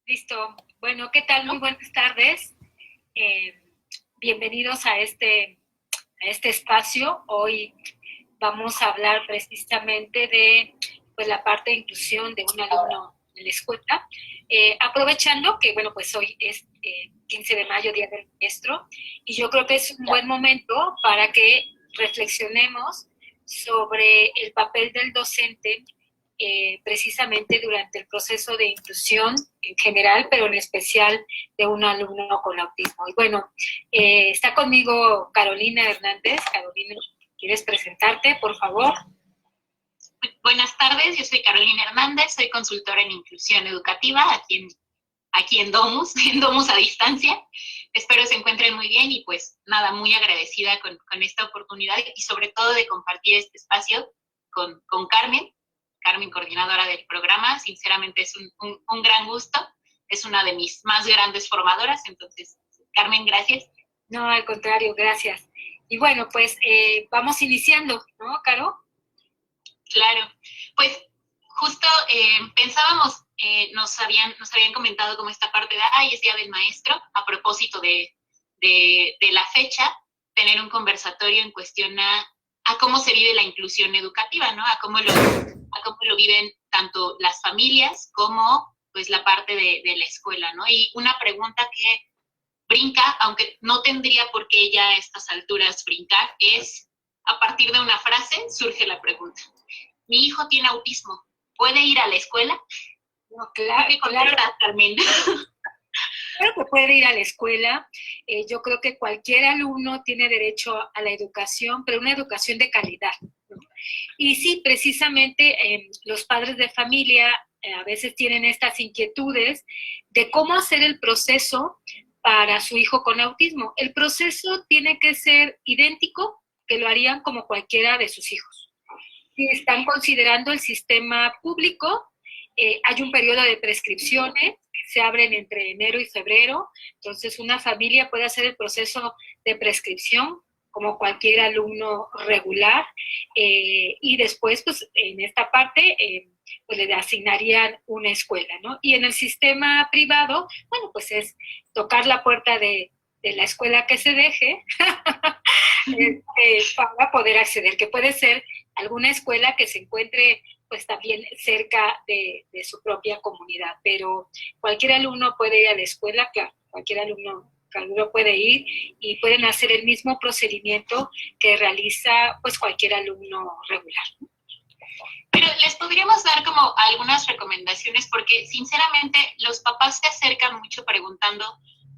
Listo. Bueno, ¿qué tal? Muy buenas tardes. Eh, Bienvenidos a este espacio. Hoy vamos a hablar precisamente de pues, la parte de inclusión de un alumno en la escuela. Aprovechando que, bueno, pues hoy es 15 de mayo, Día del Maestro, y yo creo que es un buen momento para que reflexionemos sobre el papel del docente precisamente durante el proceso de inclusión en general, pero en especial de un alumno con autismo. Y bueno, está conmigo Carolina Hernández. Carolina, ¿quieres presentarte, por favor? Buenas tardes, yo soy Carolina Hernández, soy consultora en inclusión educativa aquí en Domus, en Domus a distancia. Espero se encuentren muy bien y pues nada, muy agradecida con esta oportunidad y sobre todo de compartir este espacio con Carmen, coordinadora del programa. Sinceramente es un gran gusto, es una de mis más grandes formadoras, entonces, Carmen, gracias. No, al contrario, gracias. Y bueno, pues vamos iniciando, ¿no, Caro? Claro, pues justo pensábamos, nos habían comentado como esta parte de, es Día del Maestro, a propósito de la fecha, tener un conversatorio en cuestión a cómo se vive la inclusión educativa, ¿no? A cómo lo viven tanto las familias como pues la parte de la escuela, ¿no? Y una pregunta que brinca, aunque no tendría por qué ya a estas alturas brincar, es a partir de una frase surge la pregunta. Mi hijo tiene autismo, ¿puede ir a la escuela? No, claro, claro, Carmen. Claro que puede ir a la escuela. Yo creo que cualquier alumno tiene derecho a la educación, pero una educación de calidad, ¿no? Y sí, precisamente los padres de familia a veces tienen estas inquietudes de cómo hacer el proceso para su hijo con autismo. El proceso tiene que ser idéntico, que lo harían como cualquiera de sus hijos. Si están considerando el sistema público, hay un periodo de prescripciones que se abren entre enero y febrero, entonces una familia puede hacer el proceso de prescripción como cualquier alumno regular, y después, pues, en esta parte, pues le asignarían una escuela, ¿no? Y en el sistema privado, bueno, pues es tocar la puerta de la escuela que se deje para poder acceder, que puede ser alguna escuela que se encuentre pues también cerca de su propia comunidad, pero cualquier alumno puede ir a la escuela, claro, cualquier alumno puede ir y pueden hacer el mismo procedimiento que realiza pues cualquier alumno regular. Pero les podríamos dar como algunas recomendaciones porque sinceramente los papás se acercan mucho preguntando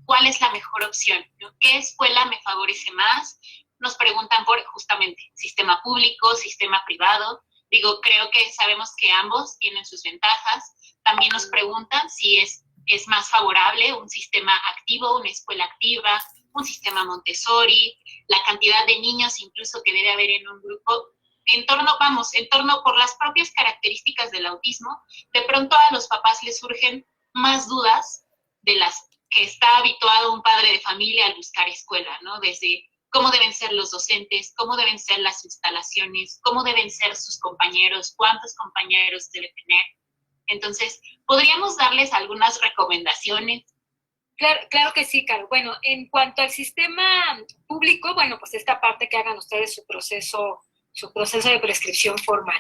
cuál es la mejor opción, ¿no? ¿Qué escuela me favorece más? Nos preguntan por justamente sistema público, sistema privado. Digo, creo que sabemos que ambos tienen sus ventajas. También nos preguntan si es más favorable un sistema activo, una escuela activa, un sistema Montessori, la cantidad de niños incluso que debe haber en un grupo. En torno por las propias características del autismo, de pronto a los papás les surgen más dudas de las que está habituado un padre de familia al buscar escuela, ¿no? Desde cómo deben ser los docentes, cómo deben ser las instalaciones, cómo deben ser sus compañeros, cuántos compañeros debe tener. Entonces, ¿podríamos darles algunas recomendaciones? Claro que sí, Caro. Bueno, en cuanto al sistema público, bueno, pues esta parte que hagan ustedes su proceso de prescripción formal.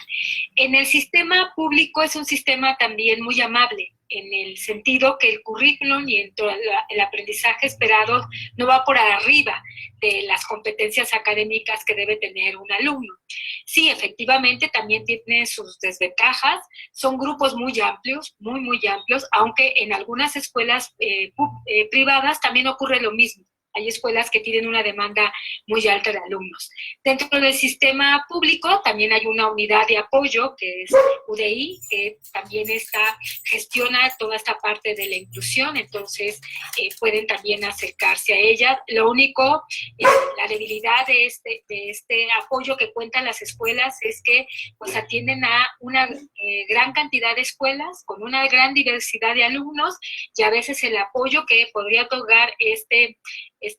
En el sistema público es un sistema también muy amable, en el sentido que el currículum y el aprendizaje esperado no va por arriba de las competencias académicas que debe tener un alumno. Sí, efectivamente, también tiene sus desventajas, son grupos muy amplios, muy amplios, aunque en algunas escuelas privadas también ocurre lo mismo. Hay escuelas que tienen una demanda muy alta de alumnos. Dentro del sistema público también hay una unidad de apoyo, que es UDI, que también gestiona toda esta parte de la inclusión, entonces pueden también acercarse a ella. Lo único, la debilidad de este apoyo que cuentan las escuelas es que pues atienden a una gran cantidad de escuelas con una gran diversidad de alumnos, y a veces el apoyo que podría otorgar este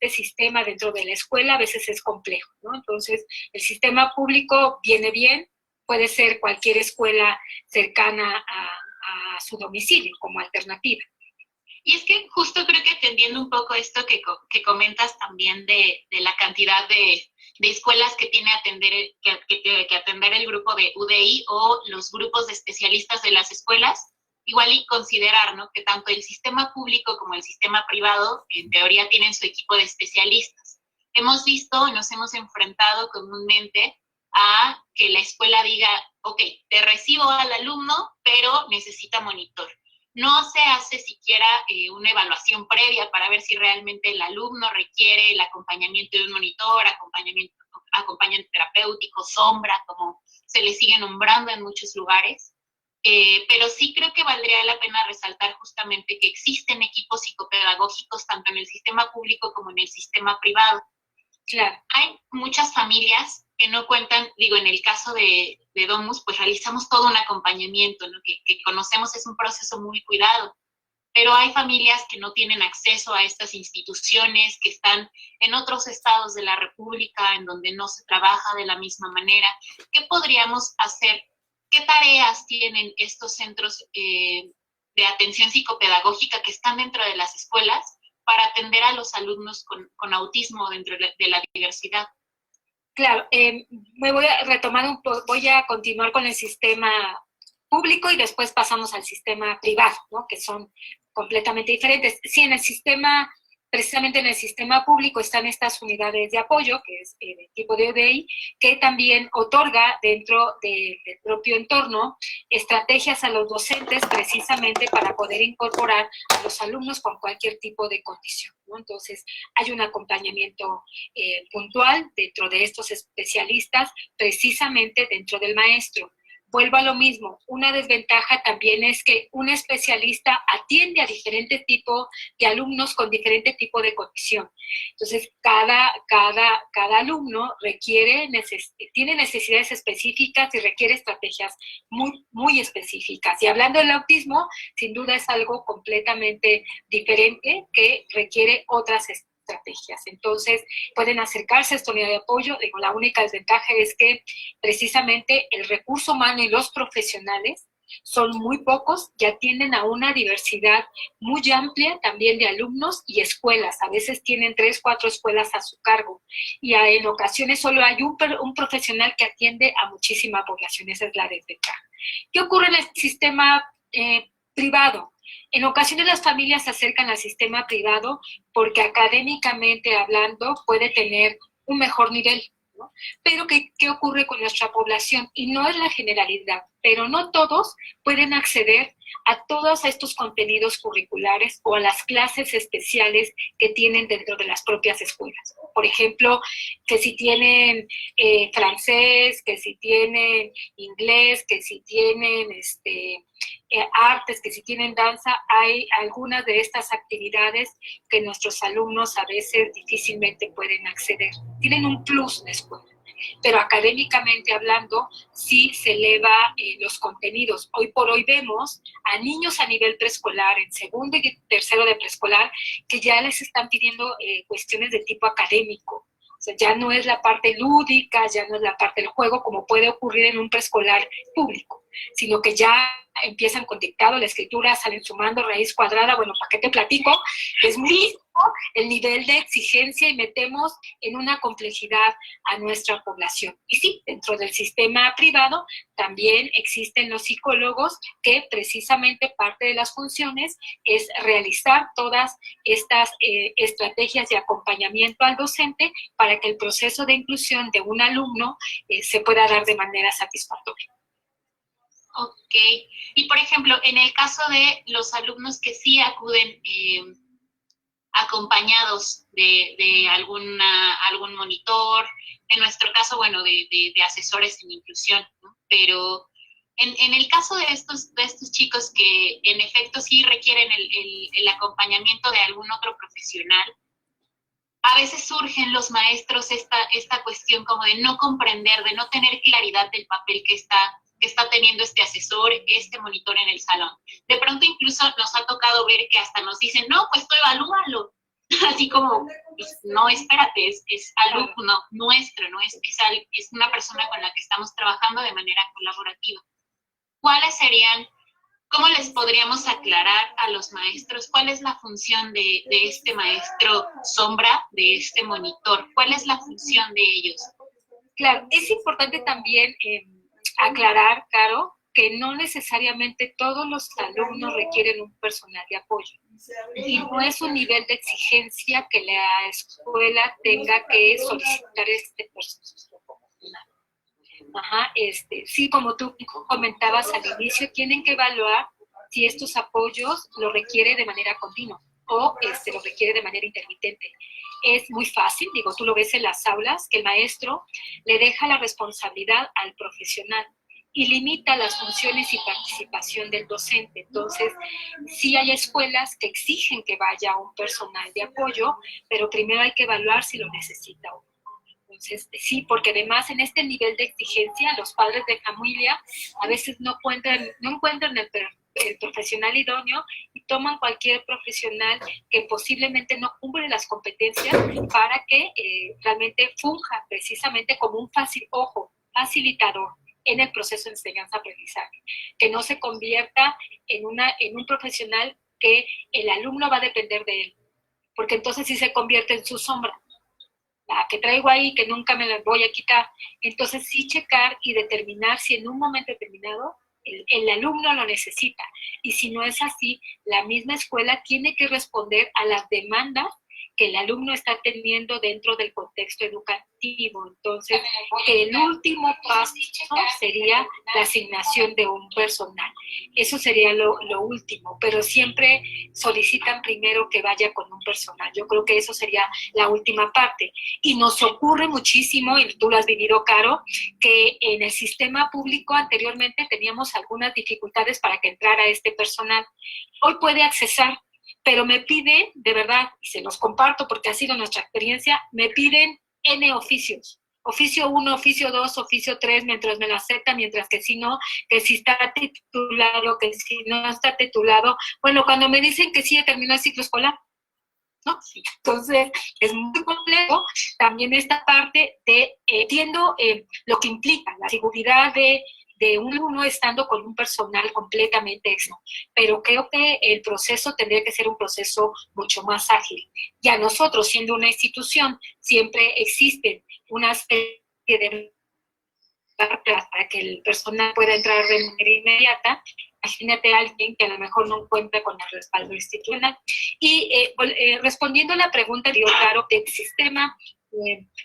sistema dentro de la escuela a veces es complejo, ¿no? Entonces, el sistema público viene bien, puede ser cualquier escuela cercana a su domicilio como alternativa. Y es que justo creo que atendiendo un poco esto que comentas también de la cantidad de escuelas que tiene que atender el grupo de UDI o los grupos de especialistas de las escuelas, igual y considerar, ¿no?, que tanto el sistema público como el sistema privado, en teoría, tienen su equipo de especialistas. Hemos visto, nos hemos enfrentado comúnmente a que la escuela diga, ok, te recibo al alumno, pero necesita monitor. No se hace siquiera una evaluación previa para ver si realmente el alumno requiere el acompañamiento de un monitor, acompañamiento terapéutico, sombra, como se le sigue nombrando en muchos lugares. Pero sí creo que valdría la pena resaltar justamente que existen equipos psicopedagógicos tanto en el sistema público como en el sistema privado. Claro. Hay muchas familias que no cuentan, digo, en el caso de Domus, pues realizamos todo un acompañamiento, ¿no?, que conocemos, es un proceso muy cuidado, pero hay familias que no tienen acceso a estas instituciones, que están en otros estados de la República, en donde no se trabaja de la misma manera. ¿Qué podríamos hacer? ¿Qué tareas tienen estos centros de atención psicopedagógica que están dentro de las escuelas para atender a los alumnos con autismo dentro de la diversidad? Claro, me voy a retomar voy a continuar con el sistema público y después pasamos al sistema privado, ¿no?, que son completamente diferentes. Sí, precisamente en el sistema público están estas unidades de apoyo, que es el equipo de UDI, que también otorga dentro del propio entorno estrategias a los docentes precisamente para poder incorporar a los alumnos con cualquier tipo de condición, ¿no? Entonces, hay un acompañamiento puntual dentro de estos especialistas, precisamente dentro del maestro. Vuelvo a lo mismo, una desventaja también es que un especialista atiende a diferente tipo de alumnos con diferente tipo de condición. Entonces, cada alumno tiene necesidades específicas y requiere estrategias muy, muy específicas. Y hablando del autismo, sin duda es algo completamente diferente que requiere otras estrategias. Entonces, pueden acercarse a esta unidad de apoyo. Digo, la única desventaja es que precisamente el recurso humano y los profesionales son muy pocos, ya atienden a una diversidad muy amplia también de alumnos y escuelas. A veces tienen 3, 4 escuelas a su cargo y en ocasiones solo hay un profesional que atiende a muchísima población. Esa es la desventaja. ¿Qué ocurre en el sistema privado? En ocasiones las familias se acercan al sistema privado porque académicamente hablando puede tener un mejor nivel, ¿no? Pero ¿qué ocurre con nuestra población? Y no es la generalidad, pero no todos pueden acceder a todos estos contenidos curriculares o a las clases especiales que tienen dentro de las propias escuelas. Por ejemplo, que si tienen francés, que si tienen inglés, que si tienen artes, que si tienen danza, hay algunas de estas actividades que nuestros alumnos a veces difícilmente pueden acceder. Tienen un plus de escuela, pero académicamente hablando sí se eleva los contenidos. Hoy por hoy vemos a niños a nivel preescolar, en segundo y tercero de preescolar, que ya les están pidiendo cuestiones de tipo académico. O sea, ya no es la parte lúdica, ya no es la parte del juego, como puede ocurrir en un preescolar público, sino que ya empiezan con dictado, la escritura, salen sumando, raíz cuadrada. Bueno, ¿para qué te platico? Es muy el nivel de exigencia y metemos en una complejidad a nuestra población. Y sí, dentro del sistema privado también existen los psicólogos que precisamente parte de las funciones es realizar todas estas estrategias de acompañamiento al docente para que el proceso de inclusión de un alumno se pueda dar de manera satisfactoria. Ok. Y, por ejemplo, en el caso de los alumnos que sí acuden acompañados de algún monitor, en nuestro caso, bueno, de asesores en inclusión, ¿no? Pero en el caso de estos chicos que en efecto sí requieren el acompañamiento de algún otro profesional, a veces surgen los maestros esta cuestión como de no comprender, de no tener claridad del papel que está teniendo este asesor, este monitor en el salón. De pronto incluso nos ha tocado ver que hasta nos dicen, no, pues tú evalúalo. Así como, pues, no, espérate, es alumno nuestro, ¿no? Es una persona con la que estamos trabajando de manera colaborativa. ¿Cuáles serían ¿cómo les podríamos aclarar a los maestros cuál es la función de este maestro sombra, de este monitor? ¿Cuál es la función de ellos? Claro, es importante también aclarar, Caro, que no necesariamente todos los alumnos requieren un personal de apoyo. Y no es un nivel de exigencia que la escuela tenga que solicitar este personal. Ajá, sí, como tú comentabas al inicio, tienen que evaluar si estos apoyos lo requiere de manera continua o lo requiere de manera intermitente. Es muy fácil, digo, tú lo ves en las aulas, que el maestro le deja la responsabilidad al profesional y limita las funciones y participación del docente. Entonces, sí hay escuelas que exigen que vaya un personal de apoyo, pero primero hay que evaluar si lo necesita o no. Entonces, sí, porque además en este nivel de exigencia, los padres de familia a veces no encuentran el profesional idóneo y toman cualquier profesional que posiblemente no cumple las competencias para que realmente funja precisamente como un facilitador en el proceso de enseñanza-aprendizaje, que no se convierta en un profesional que el alumno va a depender de él, porque entonces sí se convierte en su sombra, la que traigo ahí, que nunca me la voy a quitar. Entonces sí checar y determinar si en un momento determinado el alumno lo necesita. Y si no es así, la misma escuela tiene que responder a las demandas que el alumno está teniendo dentro del contexto educativo. Entonces, el último paso sería la asignación de un personal. Eso sería lo último, pero siempre solicitan primero que vaya con un personal. Yo creo que eso sería la última parte. Y nos ocurre muchísimo, y tú lo has vivido, Caro, que en el sistema público anteriormente teníamos algunas dificultades para que entrara este personal. Hoy puede accesar, pero me piden, de verdad, y se los comparto porque ha sido nuestra experiencia, me piden N oficios. Oficio 1, oficio 2, oficio 3, mientras me lo aceptan, mientras que si no, que si está titulado, que si no está titulado. Bueno, cuando me dicen que sí, ya terminó el ciclo escolar, ¿no? Entonces, es muy complejo también esta parte de, entiendo lo que implica la seguridad de uno estando con un personal completamente externo, pero creo que el proceso tendría que ser un proceso mucho más ágil. Y a nosotros, siendo una institución, siempre existen unas de para que el personal pueda entrar de manera inmediata. Imagínate a alguien que a lo mejor no cuenta con el respaldo institucional. Y respondiendo a la pregunta, digo, claro, que el sistema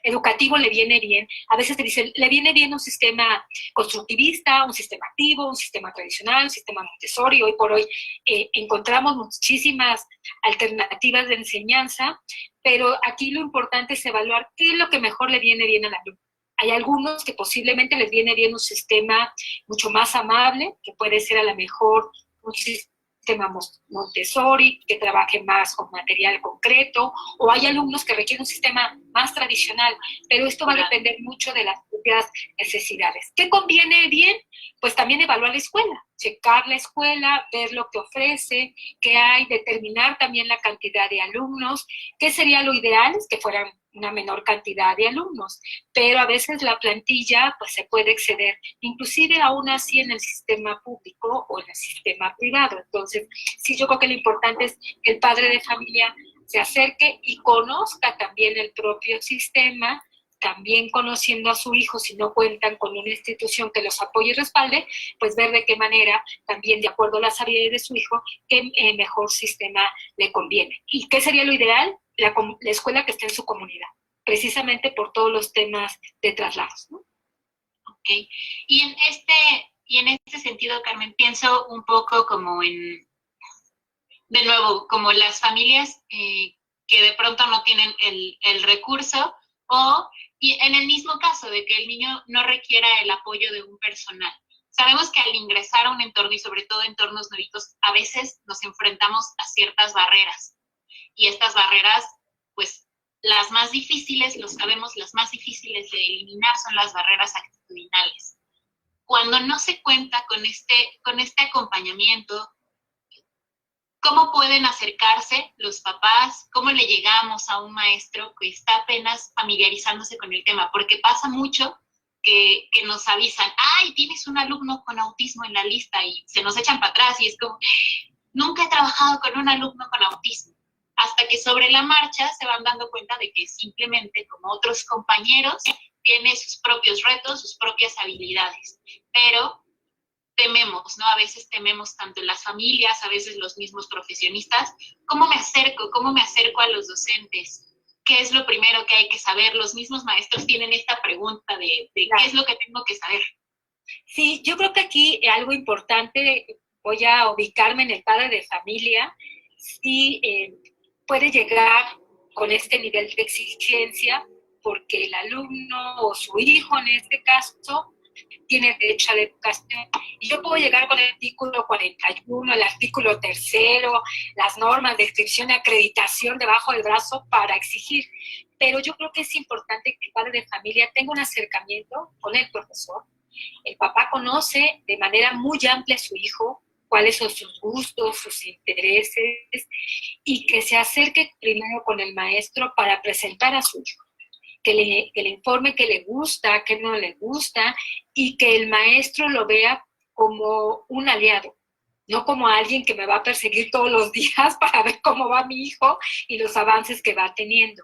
educativo le viene bien. A veces te dicen, le viene bien un sistema constructivista, un sistema activo, un sistema tradicional, un sistema Montessori. Hoy por hoy encontramos muchísimas alternativas de enseñanza, pero aquí lo importante es evaluar qué es lo que mejor le viene bien al alumno. Hay algunos que posiblemente les viene bien un sistema mucho más amable, que puede ser a lo mejor un sistema Montessori, que trabaje más con material concreto, o hay alumnos que requieren un sistema más tradicional, pero esto va a depender mucho de las propias necesidades. ¿Qué conviene bien? Pues también evaluar la escuela, checar la escuela, ver lo que ofrece, qué hay, determinar también la cantidad de alumnos, qué sería lo ideal, es que fueran una menor cantidad de alumnos, pero a veces la plantilla pues se puede exceder, inclusive aún así en el sistema público o en el sistema privado. Entonces, sí, yo creo que lo importante es que el padre de familia se acerque y conozca también el propio sistema, también conociendo a su hijo, si no cuentan con una institución que los apoye y respalde, pues ver de qué manera, también de acuerdo a las habilidades de su hijo, qué mejor sistema le conviene. ¿Y qué sería lo ideal? La escuela que esté en su comunidad, precisamente por todos los temas de traslados, ¿no? Ok. Y en este sentido, Carmen, pienso un poco como de nuevo, como las familias que de pronto no tienen el recurso, y en el mismo caso de que el niño no requiera el apoyo de un personal. Sabemos que al ingresar a un entorno, y sobre todo entornos nuevos, a veces nos enfrentamos a ciertas barreras. Y estas barreras, pues las más difíciles, lo sabemos, las más difíciles de eliminar son las barreras actitudinales. Cuando no se cuenta con este acompañamiento, ¿cómo pueden acercarse los papás? ¿Cómo le llegamos a un maestro que está apenas familiarizándose con el tema? Porque pasa mucho que nos avisan, ¡ay, tienes un alumno con autismo en la lista! Y se nos echan para atrás y es como, nunca he trabajado con un alumno con autismo. Hasta que sobre la marcha se van dando cuenta de que simplemente, como otros compañeros, tiene sus propios retos, sus propias habilidades. Pero tememos, ¿no? A veces tememos tanto las familias, a veces los mismos profesionistas. ¿Cómo me acerco a los docentes? ¿Qué es lo primero que hay que saber? Los mismos maestros tienen esta pregunta de qué es lo que tengo que saber. Sí, yo creo que aquí algo importante, voy a ubicarme en el padre de familia, sí puede llegar con este nivel de exigencia porque el alumno o su hijo en este caso tiene derecho a la educación. Y yo puedo llegar con el artículo 41, el artículo 3, las normas de inscripción y acreditación debajo del brazo para exigir. Pero yo creo que es importante que el padre de familia tenga un acercamiento con el profesor. El papá conoce de manera muy amplia a su hijo, cuáles son sus gustos, sus intereses, y que se acerque primero con el maestro para presentar a su hijo. Que le informe qué le gusta, qué no le gusta, y que el maestro lo vea como un aliado, no como alguien que me va a perseguir todos los días para ver cómo va mi hijo y los avances que va teniendo.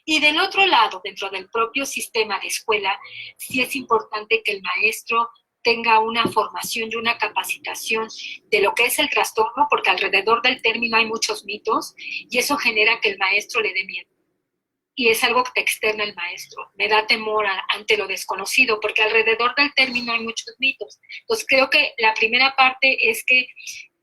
Y del otro lado, dentro del propio sistema de escuela, sí es importante que el maestro tenga una formación y una capacitación de lo que es el trastorno, porque alrededor del término hay muchos mitos y eso genera que el maestro le dé miedo. Y es algo que te externa el maestro. Me da temor ante lo desconocido, porque alrededor del término hay muchos mitos. Entonces creo que la primera parte es que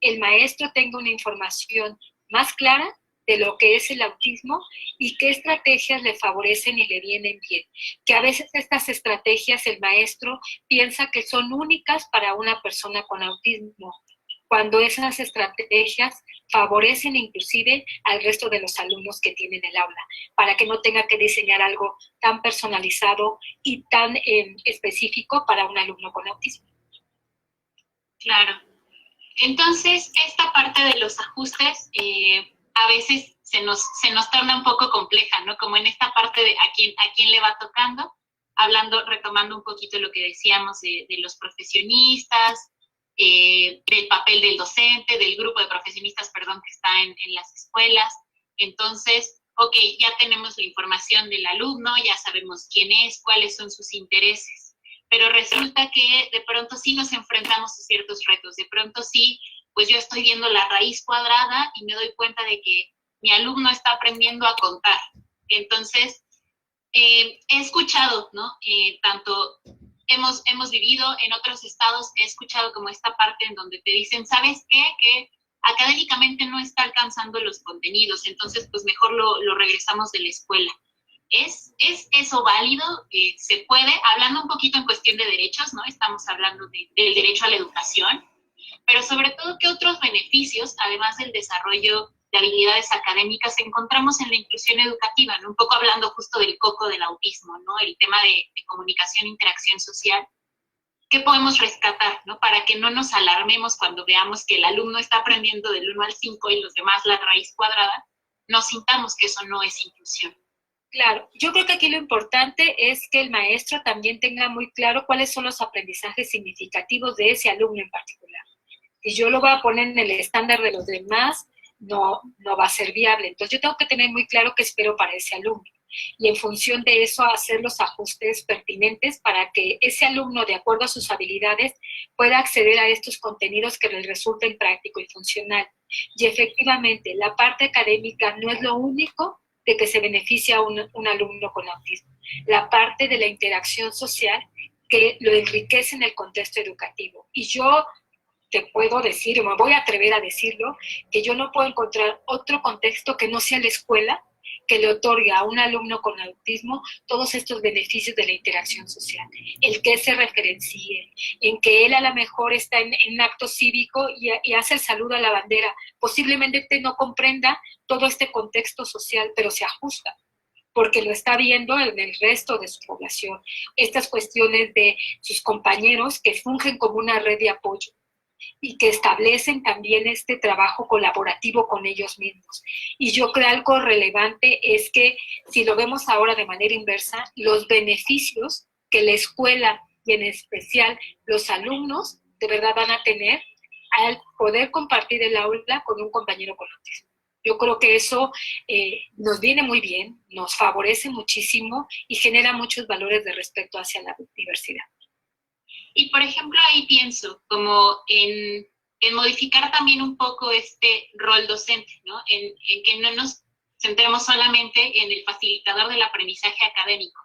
el maestro tenga una información más clara de lo que es el autismo y qué estrategias le favorecen y le vienen bien. Que a veces estas estrategias el maestro piensa que son únicas para una persona con autismo, cuando esas estrategias favorecen inclusive al resto de los alumnos que tienen el aula, para que no tenga que diseñar algo tan personalizado y tan específico para un alumno con autismo. Claro. Entonces, esta parte de los ajustes a veces se nos torna un poco compleja, ¿no? Como en esta parte de a quién le va tocando, retomando un poquito lo que decíamos de los profesionistas, del papel del docente, del grupo de profesionistas, perdón, que está en las escuelas. Entonces, ok, ya tenemos la información del alumno, ya sabemos quién es, cuáles son sus intereses, pero resulta que de pronto sí nos enfrentamos a ciertos retos, de pronto sí, pues yo estoy viendo la raíz cuadrada y me doy cuenta de que mi alumno está aprendiendo a contar. Entonces, he escuchado, ¿no? Tanto hemos vivido en otros estados, he escuchado como esta parte en donde te dicen, ¿sabes qué? Que académicamente no está alcanzando los contenidos, entonces pues mejor lo regresamos de la escuela. ¿Es eso válido? ¿Se puede? Hablando un poquito en cuestión de derechos, ¿no? Estamos hablando del derecho a la educación, pero sobre todo, ¿qué otros beneficios, además del desarrollo de habilidades académicas, encontramos en la inclusión educativa, ¿no? Un poco hablando justo del coco del autismo, ¿no? El tema de comunicación e interacción social. ¿Qué podemos rescatar, ¿no? Para que no nos alarmemos cuando veamos que el alumno está aprendiendo del 1 al 5 y los demás la raíz cuadrada, no sintamos que eso no es inclusión. Claro, yo creo que aquí lo importante es que el maestro también tenga muy claro cuáles son los aprendizajes significativos de ese alumno en particular. Si yo lo voy a poner en el estándar de los demás, no va a ser viable. Entonces yo tengo que tener muy claro qué espero para ese alumno y en función de eso hacer los ajustes pertinentes para que ese alumno, de acuerdo a sus habilidades, pueda acceder a estos contenidos que les resulten práctico y funcional. Y efectivamente, la parte académica no es lo único de que se beneficia a un alumno con autismo. La parte de la interacción social que lo enriquece en el contexto educativo. Y yo te puedo decir, o me voy a atrever a decirlo, que yo no puedo encontrar otro contexto que no sea la escuela que le otorgue a un alumno con autismo todos estos beneficios de la interacción social. El que se referencie, en que él a lo mejor está en acto cívico y hace el saludo a la bandera. Posiblemente no comprenda todo este contexto social, pero se ajusta porque lo está viendo en el resto de su población. Estas cuestiones de sus compañeros que fungen como una red de apoyo y que establecen también este trabajo colaborativo con ellos mismos. Y yo creo algo relevante es que, si lo vemos ahora de manera inversa, los beneficios que la escuela y en especial los alumnos de verdad van a tener al poder compartir el aula con un compañero con autismo. Yo creo que eso nos viene muy bien, nos favorece muchísimo y genera muchos valores de respeto hacia la diversidad. Y por ejemplo, ahí pienso como en modificar también un poco este rol docente, ¿no? En que no nos centremos solamente en el facilitador del aprendizaje académico.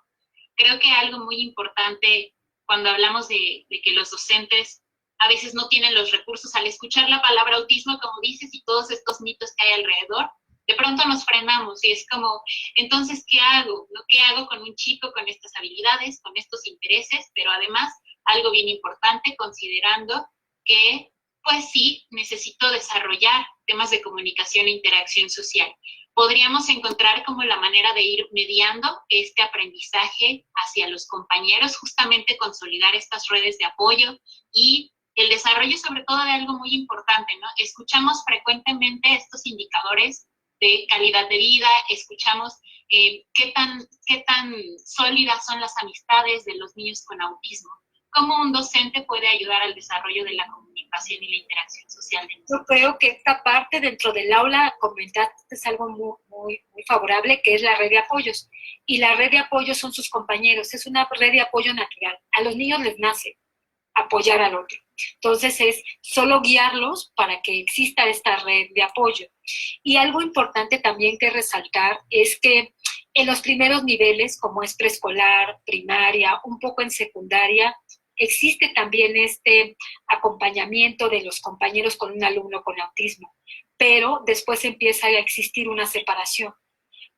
Creo que algo muy importante cuando hablamos de que los docentes a veces no tienen los recursos al escuchar la palabra autismo, como dices, y todos estos mitos que hay alrededor, de pronto nos frenamos y es como, entonces, ¿qué hago? ¿No? ¿Qué hago con un chico con estas habilidades, con estos intereses? Pero además, algo bien importante, considerando que, pues sí, necesito desarrollar temas de comunicación e interacción social. Podríamos encontrar como la manera de ir mediando este aprendizaje hacia los compañeros, justamente consolidar estas redes de apoyo y el desarrollo sobre todo de algo muy importante, ¿no? Escuchamos frecuentemente estos indicadores de calidad de vida, escuchamos qué tan sólidas son las amistades de los niños con autismo. ¿Cómo un docente puede ayudar al desarrollo de la comunicación y la interacción social? Yo creo que esta parte dentro del aula, comentaste, es algo muy favorable, que es la red de apoyos. Y la red de apoyos son sus compañeros, es una red de apoyo natural. A los niños les nace apoyar al otro. Entonces es solo guiarlos para que exista esta red de apoyo. Y algo importante también que resaltar es que en los primeros niveles, como es preescolar, primaria, un poco en secundaria, existe también este acompañamiento de los compañeros con un alumno con autismo, pero después empieza a existir una separación.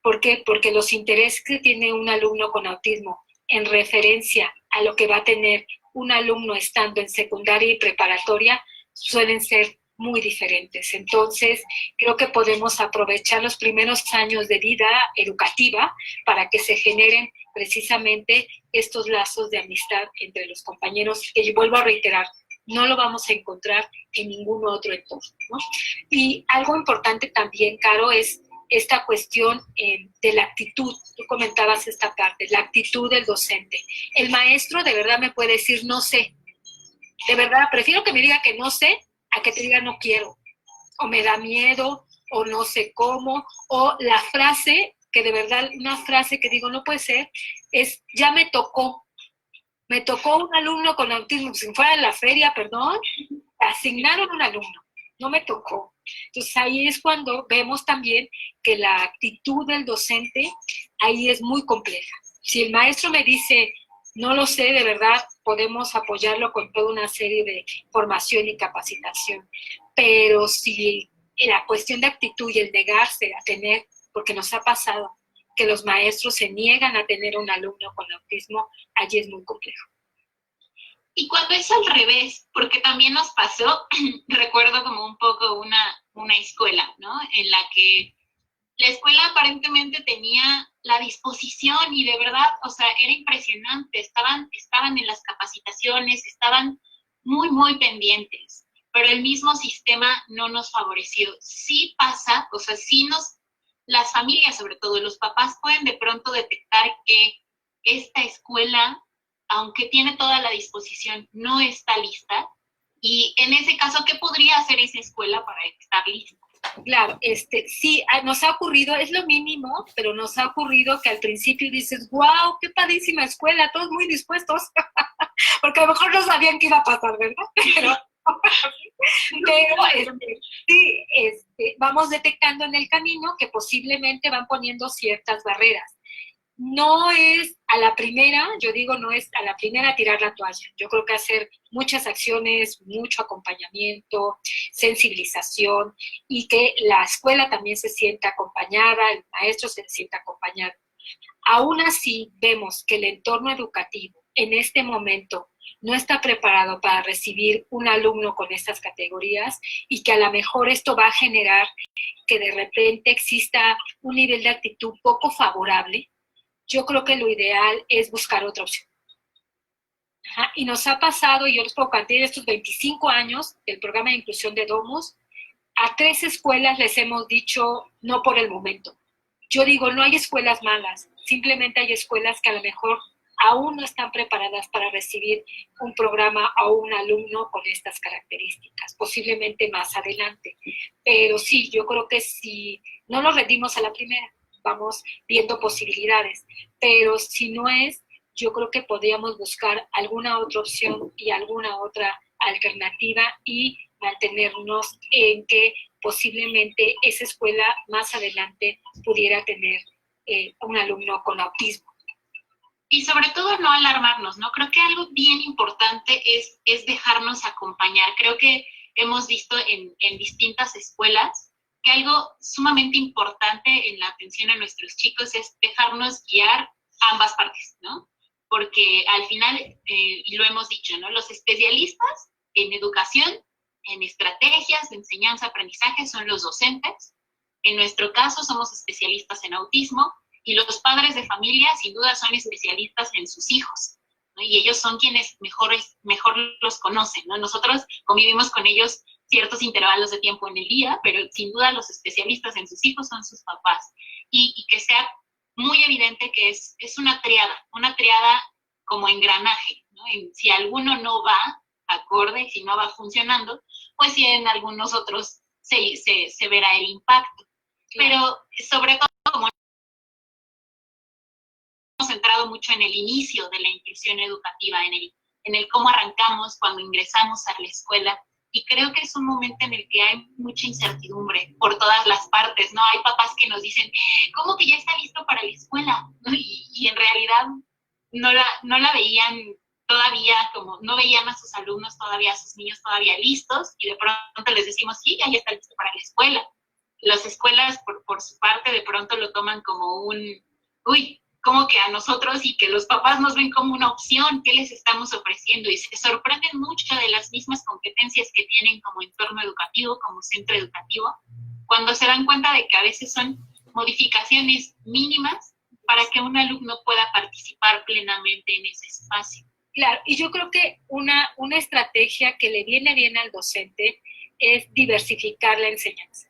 ¿Por qué? Porque los intereses que tiene un alumno con autismo en referencia a lo que va a tener un alumno estando en secundaria y preparatoria suelen ser muy diferentes. Entonces, creo que podemos aprovechar los primeros años de vida educativa para que se generen precisamente estos lazos de amistad entre los compañeros, que yo vuelvo a reiterar, no lo vamos a encontrar en ningún otro entorno, ¿no? Y algo importante también, Caro, es esta cuestión de la actitud. Tú comentabas esta parte, la actitud del docente. El maestro de verdad me puede decir, no sé. De verdad, prefiero que me diga que no sé a que te diga no quiero. O me da miedo, o no sé cómo, o la frase, que de verdad, una frase que digo no puede ser, es ya me tocó. Me tocó un alumno con autismo, si fuera en la feria, perdón, asignaron un alumno, no me tocó. Entonces ahí es cuando vemos también que la actitud del docente ahí es muy compleja. Si el maestro me dice, no lo sé, de verdad, podemos apoyarlo con toda una serie de formación y capacitación. Pero si la cuestión de actitud y el negarse a tener, porque nos ha pasado, que los maestros se niegan a tener un alumno con autismo, allí es muy complejo. Y cuando es al revés, porque también nos pasó, recuerdo como un poco una escuela, ¿no? En la que la escuela aparentemente tenía la disposición y de verdad, o sea, era impresionante, estaban en las capacitaciones, estaban muy pendientes, pero el mismo sistema no nos favoreció. Sí pasa, o sea, las familias, sobre todo los papás, pueden de pronto detectar que esta escuela, aunque tiene toda la disposición, no está lista. Y en ese caso, ¿qué podría hacer esa escuela para estar lista? Claro, sí, nos ha ocurrido, es lo mínimo, pero nos ha ocurrido que al principio dices, wow, qué padrísima escuela, todos muy dispuestos, porque a lo mejor no sabían qué iba a pasar, ¿verdad? Pero sí, vamos detectando en el camino que posiblemente van poniendo ciertas barreras. No es a la primera, yo digo, no es a la primera tirar la toalla. Yo creo que hacer muchas acciones, mucho acompañamiento, sensibilización y que la escuela también se sienta acompañada, el maestro se sienta acompañado. Aún así, vemos que el entorno educativo en este momento no está preparado para recibir un alumno con estas categorías y que a lo mejor esto va a generar que de repente exista un nivel de actitud poco favorable. Yo creo que lo ideal es buscar otra opción. Ajá. Y nos ha pasado, y yo les puedo contar, estos 25 años del programa de inclusión de Domus, a 3 escuelas les hemos dicho no por el momento. Yo digo, no hay escuelas malas, simplemente hay escuelas que a lo mejor aún no están preparadas para recibir un programa o un alumno con estas características, posiblemente más adelante. Pero sí, yo creo que si no nos rendimos a la primera, vamos viendo posibilidades, pero si no es, yo creo que podríamos buscar alguna otra opción y alguna otra alternativa y mantenernos en que posiblemente esa escuela más adelante pudiera tener un alumno con autismo. Y sobre todo no alarmarnos, ¿no? Creo que algo bien importante es dejarnos acompañar. Creo que hemos visto en distintas escuelas que algo sumamente importante en la atención a nuestros chicos es dejarnos guiar ambas partes, ¿no? Porque al final, y lo hemos dicho, ¿no? Los especialistas en educación, en estrategias de enseñanza, aprendizaje, son los docentes. En nuestro caso, somos especialistas en autismo, y los padres de familia, sin duda, son especialistas en sus hijos, ¿no? Y ellos son quienes mejor los conocen, ¿no? Nosotros convivimos con ellos ciertos intervalos de tiempo en el día, pero sin duda los especialistas en sus hijos son sus papás. Y que sea muy evidente que es una triada como engranaje, ¿no? Si alguno no va acorde, si no va funcionando, pues sí en algunos otros se verá el impacto. Pero sobre todo, como hemos centrado mucho en el inicio de la inclusión educativa, en el cómo arrancamos cuando ingresamos a la escuela, y creo que es un momento en el que hay mucha incertidumbre por todas las partes, ¿no? Hay papás que nos dicen, ¿cómo que ya está listo para la escuela? ¿No? Y en realidad no la veían todavía, como no veían a sus alumnos todavía, a sus niños todavía listos, y de pronto les decimos, sí, ya está listo para la escuela. Las escuelas, por su parte, de pronto lo toman como como que a nosotros y que los papás nos ven como una opción, ¿qué les estamos ofreciendo? Y se sorprenden mucho de las mismas competencias que tienen como entorno educativo, como centro educativo, cuando se dan cuenta de que a veces son modificaciones mínimas para que un alumno pueda participar plenamente en ese espacio. Claro, y yo creo que una estrategia que le viene bien al docente es diversificar la enseñanza.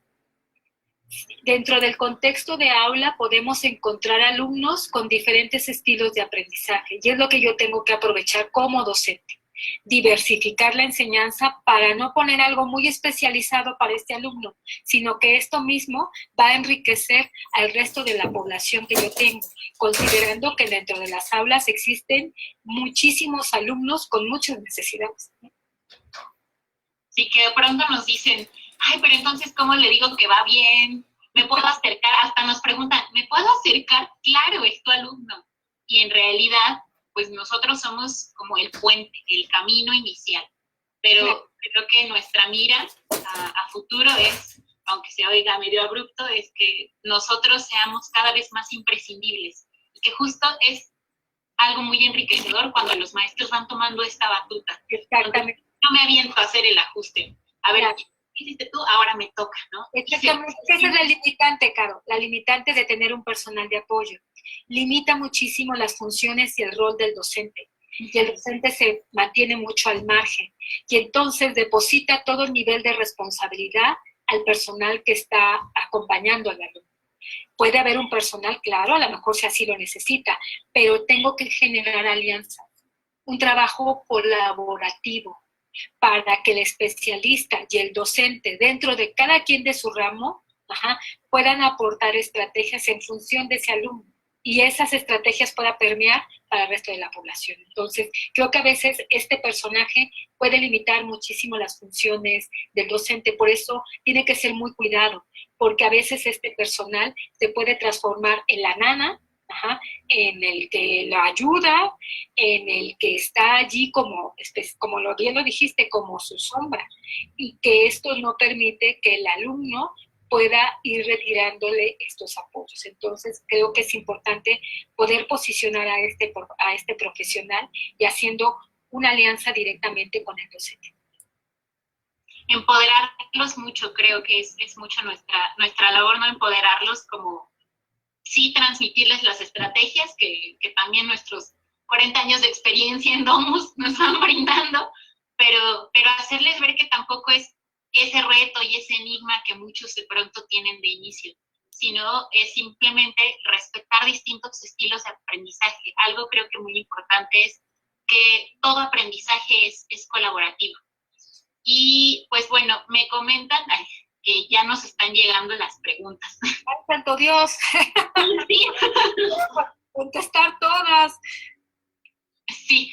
Dentro del contexto de aula podemos encontrar alumnos con diferentes estilos de aprendizaje y es lo que yo tengo que aprovechar como docente. Diversificar la enseñanza para no poner algo muy especializado para este alumno, sino que esto mismo va a enriquecer al resto de la población que yo tengo, considerando que dentro de las aulas existen muchísimos alumnos con muchas necesidades. Sí, que de pronto nos dicen, ay, pero entonces, ¿cómo le digo que va bien? ¿Me puedo acercar? Hasta nos preguntan, ¿me puedo acercar? Claro, es tu alumno. Y en realidad, pues nosotros somos como el puente, el camino inicial. Pero creo que nuestra mira a futuro es, aunque se oiga medio abrupto, es que nosotros seamos cada vez más imprescindibles. Y que justo es algo muy enriquecedor cuando los maestros van tomando esta batuta. Exactamente. No me aviento a hacer el ajuste. A ver, ¿qué hiciste tú? Ahora me toca, ¿no? Exactamente. Esa es la limitante, Caro, la limitante de tener un personal de apoyo. Limita muchísimo las funciones y el rol del docente. Y el docente se mantiene mucho al margen. Y entonces deposita todo el nivel de responsabilidad al personal que está acompañando al alumno. Puede haber un personal, claro, a lo mejor si así lo necesita, pero tengo que generar alianzas, un trabajo colaborativo, para que el especialista y el docente, dentro de cada quien de su ramo, puedan aportar estrategias en función de ese alumno y esas estrategias puedan permear para el resto de la población. Entonces, creo que a veces este personaje puede limitar muchísimo las funciones del docente, por eso tiene que ser muy cuidado, porque a veces este personal se puede transformar en la nana, en el que lo ayuda, en el que está allí como bien lo dijiste, como su sombra, y que esto no permite que el alumno pueda ir retirándole estos apoyos. Entonces, creo que es importante poder posicionar a este profesional y haciendo una alianza directamente con el docente. Empoderarlos mucho, creo que es mucho nuestra labor, no empoderarlos como sí transmitirles las estrategias que también nuestros 40 años de experiencia en Domus nos van brindando, pero hacerles ver que tampoco es ese reto y ese enigma que muchos de pronto tienen de inicio, sino es simplemente respetar respetar distintos estilos de aprendizaje. Algo creo que muy importante es que todo aprendizaje es colaborativo. Y pues bueno, me comentan que ya nos están llegando las preguntas. ¡Ay, santo Dios! Sí. Contestar todas. Sí.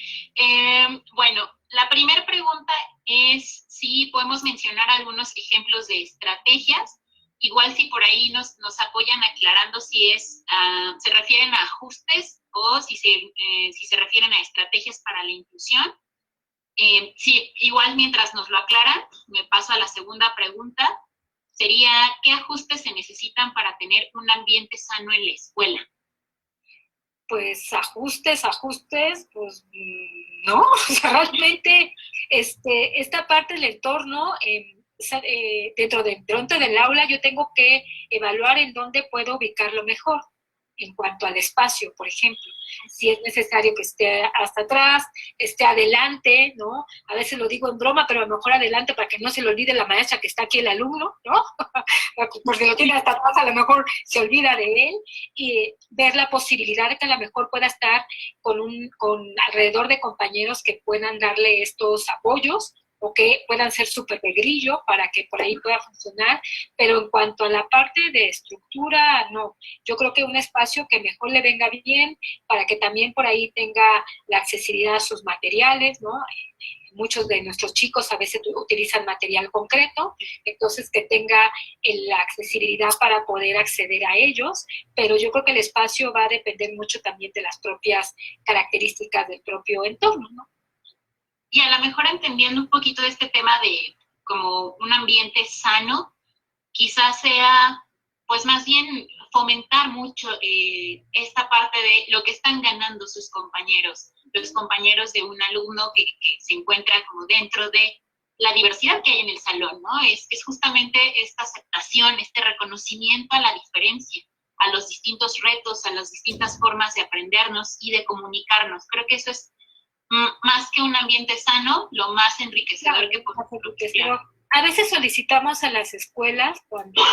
Bueno, la primera pregunta es si podemos mencionar algunos ejemplos de estrategias. Igual si por ahí nos apoyan aclarando si se refieren a ajustes o si se refieren a estrategias para la inclusión. Sí, igual mientras nos lo aclaran, me paso a la segunda pregunta. Sería, ¿qué ajustes se necesitan para tener un ambiente sano en la escuela? Pues ajustes, pues no, o sea, realmente esta parte del entorno, dentro del aula yo tengo que evaluar en dónde puedo ubicarlo mejor. En cuanto al espacio, por ejemplo, si es necesario que esté hasta atrás, esté adelante, ¿no? A veces lo digo en broma, pero a lo mejor adelante para que no se le olvide la maestra que está aquí el alumno, ¿no? Porque lo tiene hasta atrás, a lo mejor se olvida de él, y ver la posibilidad de que a lo mejor pueda estar con alrededor de compañeros que puedan darle estos apoyos, o que puedan ser súper de grillo para que por ahí pueda funcionar, pero en cuanto a la parte de estructura, no. Yo creo que un espacio que mejor le venga bien, para que también por ahí tenga la accesibilidad a sus materiales, ¿no? Muchos de nuestros chicos a veces utilizan material concreto, entonces que tenga la accesibilidad para poder acceder a ellos, pero yo creo que el espacio va a depender mucho también de las propias características del propio entorno, ¿no? Y a lo mejor entendiendo un poquito de este tema de como un ambiente sano, quizás sea, pues más bien fomentar mucho esta parte de lo que están ganando sus compañeros, los compañeros de un alumno que se encuentra como dentro de la diversidad que hay en el salón, ¿no? Es justamente esta aceptación, este reconocimiento a la diferencia, a los distintos retos, a las distintas formas de aprendernos y de comunicarnos. Creo que eso es más que un ambiente sano, lo más enriquecedor que podemos enriquecedor. A veces solicitamos a las escuelas, cuando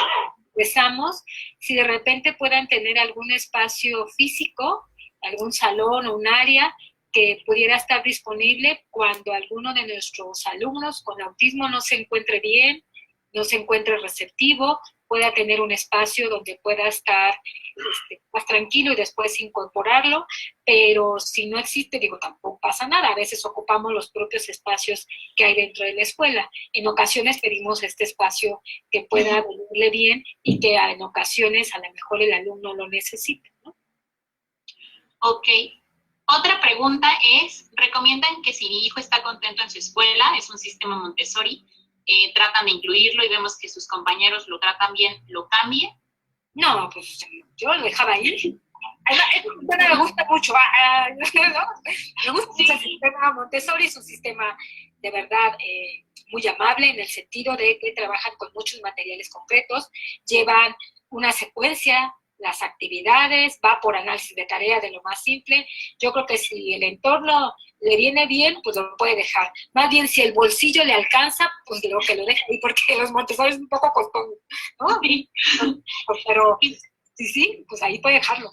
empezamos, si de repente puedan tener algún espacio físico, algún salón o un área que pudiera estar disponible cuando alguno de nuestros alumnos con autismo no se encuentre bien, no se encuentre receptivo, pueda tener un espacio donde pueda estar más tranquilo y después incorporarlo, pero si no existe, digo, tampoco pasa nada. A veces ocupamos los propios espacios que hay dentro de la escuela. En ocasiones pedimos este espacio que pueda venirle bien y que en ocasiones a lo mejor el alumno lo necesita, ¿no? Ok. Otra pregunta es, ¿recomiendan que si mi hijo está contento en su escuela, es un sistema Montessori, tratan de incluirlo y vemos que sus compañeros lo tratan bien, lo cambie? No, pues yo lo dejaba ahí. Bueno, me gusta mucho, ¿no? Me gusta mucho el sistema Montessori, es un sistema de verdad muy amable en el sentido de que trabajan con muchos materiales concretos, llevan una secuencia, las actividades, va por análisis de tarea de lo más simple. Yo creo que si el entorno le viene bien, pues lo puede dejar. Más bien, si el bolsillo le alcanza, pues lo que lo deje ahí, porque los Montessori es un poco costoso, ¿no? Sí. Pero sí, pues ahí puede dejarlo.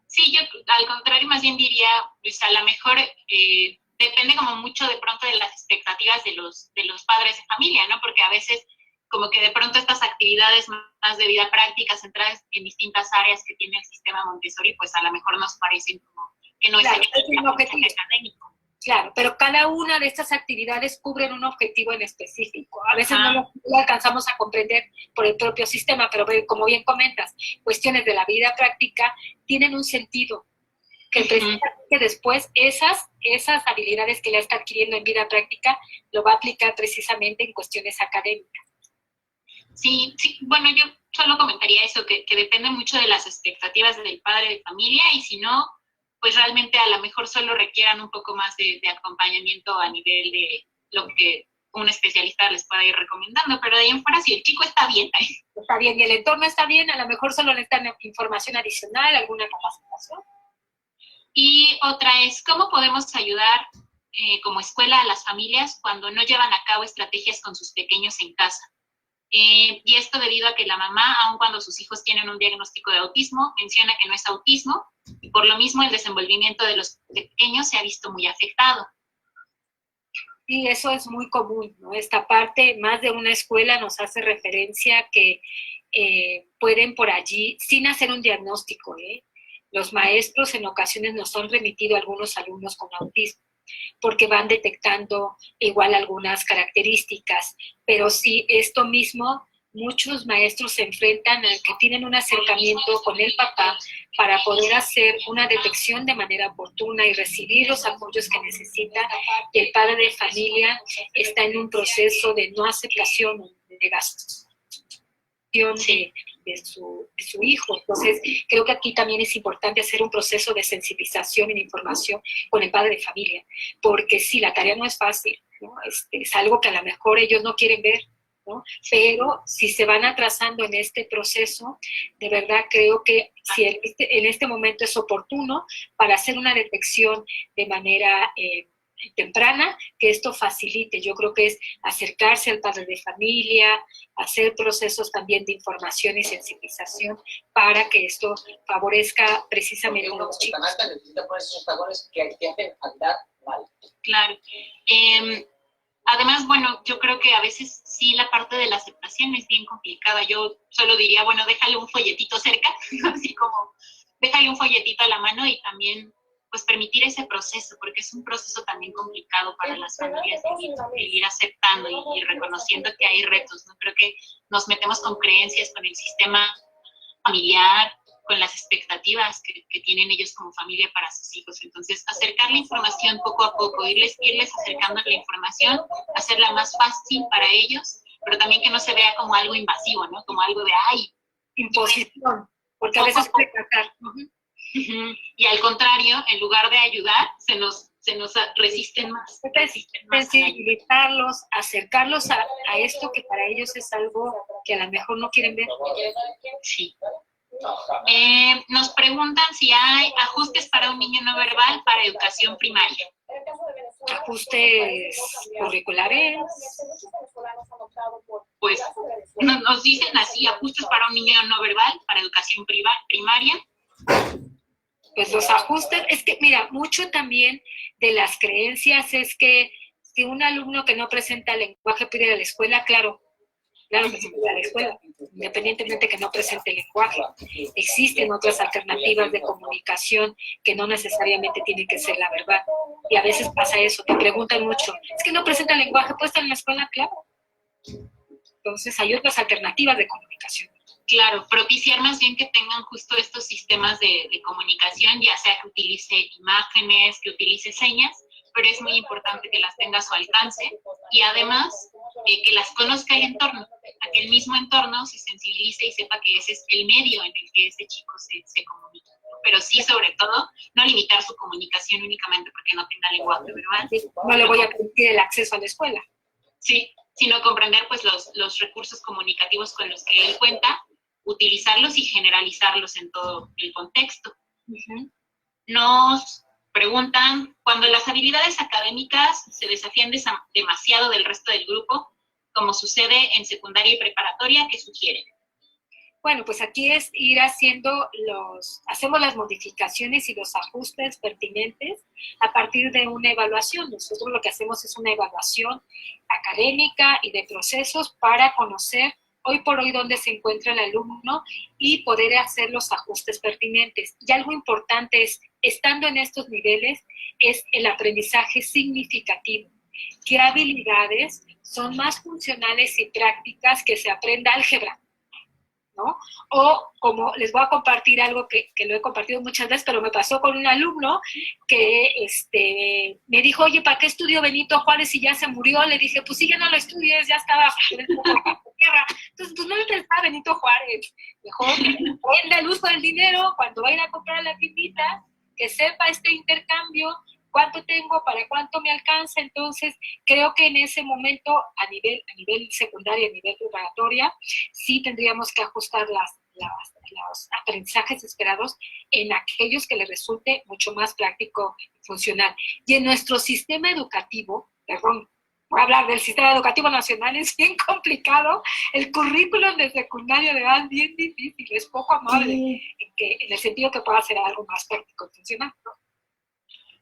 Sí, yo al contrario más bien diría, pues a lo mejor depende como mucho de pronto de las expectativas de los padres de familia, ¿no? Porque a veces como que de pronto estas actividades más de vida práctica centradas en distintas áreas que tiene el sistema Montessori, pues a lo mejor nos parecen como que no claro, es el objetivo académico. Claro, pero cada una de estas actividades cubren un objetivo en específico. A veces no lo alcanzamos a comprender por el propio sistema, pero como bien comentas, cuestiones de la vida práctica tienen un sentido, que precisamente después esas habilidades que ya está adquiriendo en vida práctica lo va a aplicar precisamente en cuestiones académicas. Sí, bueno, yo solo comentaría eso, que depende mucho de las expectativas del padre de familia, y si no, pues realmente a lo mejor solo requieran un poco más de acompañamiento a nivel de lo que un especialista les pueda ir recomendando, pero de ahí en fuera, si el chico está bien. Está bien, y el entorno está bien, a lo mejor solo necesitan información adicional, alguna capacitación. Y otra es, ¿cómo podemos ayudar como escuela a las familias cuando no llevan a cabo estrategias con sus pequeños en casa? Y esto debido a que la mamá, aun cuando sus hijos tienen un diagnóstico de autismo, menciona que no es autismo, y por lo mismo el desenvolvimiento de los pequeños se ha visto muy afectado. Y eso es muy común, ¿no? Esta parte, más de una escuela nos hace referencia que pueden por allí, sin hacer un diagnóstico, los maestros en ocasiones nos han remitido a algunos alumnos con autismo, porque van detectando igual algunas características, pero sí, esto mismo, muchos maestros se enfrentan a que tienen un acercamiento con el papá para poder hacer una detección de manera oportuna y recibir los apoyos que necesita, y el padre de familia está en un proceso de no aceptación, de negación de su hijo. Entonces, creo que aquí también es importante hacer un proceso de sensibilización y de información con el padre de familia, porque sí, la tarea no es fácil, ¿no? Es algo que a lo mejor ellos no quieren ver, ¿no? Pero si se van atrasando en este proceso, de verdad creo que si en este momento es oportuno para hacer una detección de manera temprana, que esto facilite. Yo creo que es acercarse al padre de familia, hacer procesos también de información y sensibilización para que esto favorezca precisamente a los chicos. Necesita poner esos tacones que hacen andar mal. Claro. Además, bueno, yo creo que a veces sí la parte de la aceptación es bien complicada. Yo solo diría, bueno, déjale un folletito cerca, así como déjale un folletito a la mano y también pues permitir ese proceso, porque es un proceso también complicado para las familias el ir aceptando y reconociendo que hay retos, ¿no? Creo que nos metemos con creencias, con el sistema familiar, con las expectativas que tienen ellos como familia para sus hijos. Entonces, acercar la información poco a poco, irles acercando la información, hacerla más fácil para ellos, pero también que no se vea como algo invasivo, ¿no? Como algo de, ay, imposición, porque a veces puede tratar. Y al contrario, en lugar de ayudar, se nos resisten más. Sensibilizarlos, acercarlos a esto que para ellos es algo que a lo mejor no quieren ver. Sí. Nos preguntan si hay ajustes para un niño no verbal para educación primaria. Ajustes curriculares. Pues nos dicen así, ajustes para un niño no verbal para educación primaria. Pues los ajustes, es que mira, mucho también de las creencias es que si un alumno que no presenta lenguaje pide a la escuela, claro que se pide a la escuela, independientemente que no presente el lenguaje. Existen otras alternativas de comunicación que no necesariamente tienen que ser la verdad. Y a veces pasa eso, te preguntan mucho, es que no presenta el lenguaje, ¿puede estar en la escuela? Claro. Entonces hay otras alternativas de comunicación. Claro, propiciar más bien que tengan justo estos sistemas de comunicación, ya sea que utilice imágenes, que utilice señas, pero es muy importante que las tenga a su alcance y además que las conozca el entorno, a que el mismo entorno se sensibilice y sepa que ese es el medio en el que ese chico se comunica. Pero sí, sobre todo, no limitar su comunicación únicamente porque no tenga lenguaje verbal. No le voy a permitir el acceso a la escuela. Sí, sino comprender pues los recursos comunicativos con los que él cuenta, utilizarlos y generalizarlos en todo el contexto. Nos preguntan, cuando las habilidades académicas se desafían demasiado del resto del grupo, como sucede en secundaria y preparatoria, ¿qué sugieren? Bueno, pues aquí es ir hacemos las modificaciones y los ajustes pertinentes a partir de una evaluación. Nosotros lo que hacemos es una evaluación académica y de procesos para conocer hoy por hoy dónde se encuentra el alumno y poder hacer los ajustes pertinentes. Y algo importante es, estando en estos niveles, es el aprendizaje significativo. ¿Qué habilidades son más funcionales y prácticas que se aprenda álgebra? ¿No? O como les voy a compartir algo que lo he compartido muchas veces, pero me pasó con un alumno que me dijo, oye, ¿para qué estudió Benito Juárez si ya se murió? Le dije, pues sí, ya no lo estudies, ya estaba en tierra. Entonces, pues no le interesaba Benito Juárez. Mejor aprenda el uso del dinero cuando va a ir a comprar a la tiendita, que sepa este intercambio, cuánto tengo, para cuánto me alcanza. Entonces, creo que en ese momento, a nivel secundario, a nivel preparatoria, sí tendríamos que ajustar los aprendizajes esperados en aquellos que les resulte mucho más práctico y funcional. Y en nuestro sistema educativo, voy a hablar del sistema educativo nacional, es bien complicado. El currículum de secundaria de edad es bien difícil, es poco amable, en el sentido que pueda ser algo más práctico y funcional, ¿no?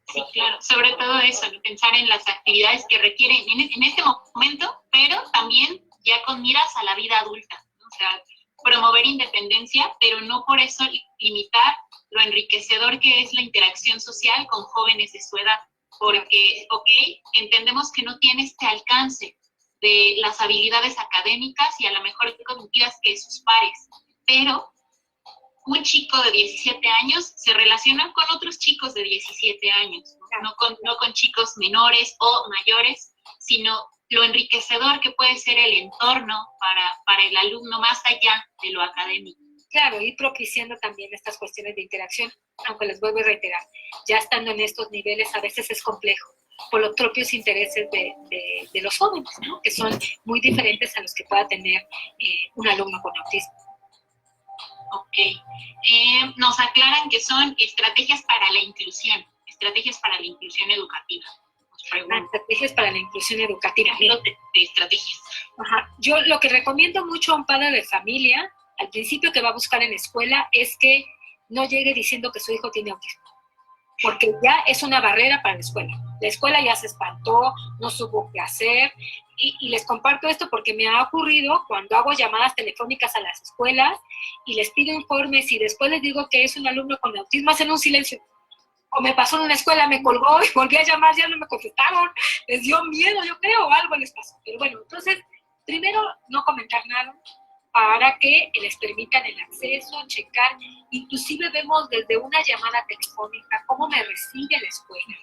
Sí, claro, sobre todo eso, ¿no? Pensar en las actividades que requieren en este momento, pero también ya con miras a la vida adulta, ¿no? O sea, promover independencia, pero no por eso limitar lo enriquecedor que es la interacción social con jóvenes de su edad, porque, ok, entendemos que no tiene este alcance de las habilidades académicas y a lo mejor cognitivas que sus pares, pero un chico de 17 años se relaciona con otros chicos de 17 años, no con chicos menores o mayores, sino lo enriquecedor que puede ser el entorno para el alumno más allá de lo académico. Claro, y propiciando también estas cuestiones de interacción, aunque les vuelvo a reiterar, ya estando en estos niveles a veces es complejo por los propios intereses de los jóvenes, ¿no? Que son muy diferentes a los que pueda tener un alumno con autismo. Ok. Nos aclaran que son estrategias para la inclusión educativa. Estrategias para la inclusión educativa. De estrategias. Ajá. Yo lo que recomiendo mucho a un padre de familia, al principio que va a buscar en la escuela, es que no llegue diciendo que su hijo tiene autismo, porque ya es una barrera para la escuela. La escuela ya se espantó, no supo qué hacer, y les comparto esto porque me ha ocurrido cuando hago llamadas telefónicas a las escuelas y les pido informes y después les digo que es un alumno con autismo, hacen un silencio. O me pasó en una escuela, me colgó y volví a llamar, ya no me contestaron, les dio miedo, yo creo, o algo les pasó. Pero bueno, entonces, primero, no comentar nada para que les permitan el acceso, checar. Inclusive vemos desde una llamada telefónica cómo me recibe la escuela,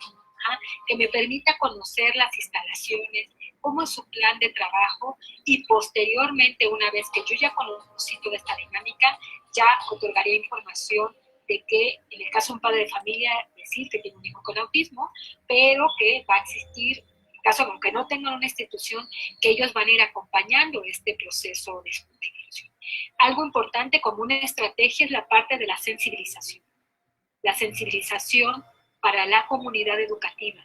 que me permita conocer las instalaciones, cómo es su plan de trabajo, y posteriormente, una vez que yo ya conocí toda esta dinámica, ya otorgaría información de que, en el caso de un padre de familia, decir que tiene un hijo con autismo, pero que va a existir, en caso aunque no tengan una institución, que ellos van a ir acompañando este proceso de inclusión. Algo importante como una estrategia es la parte de la sensibilización. La sensibilización para la comunidad educativa,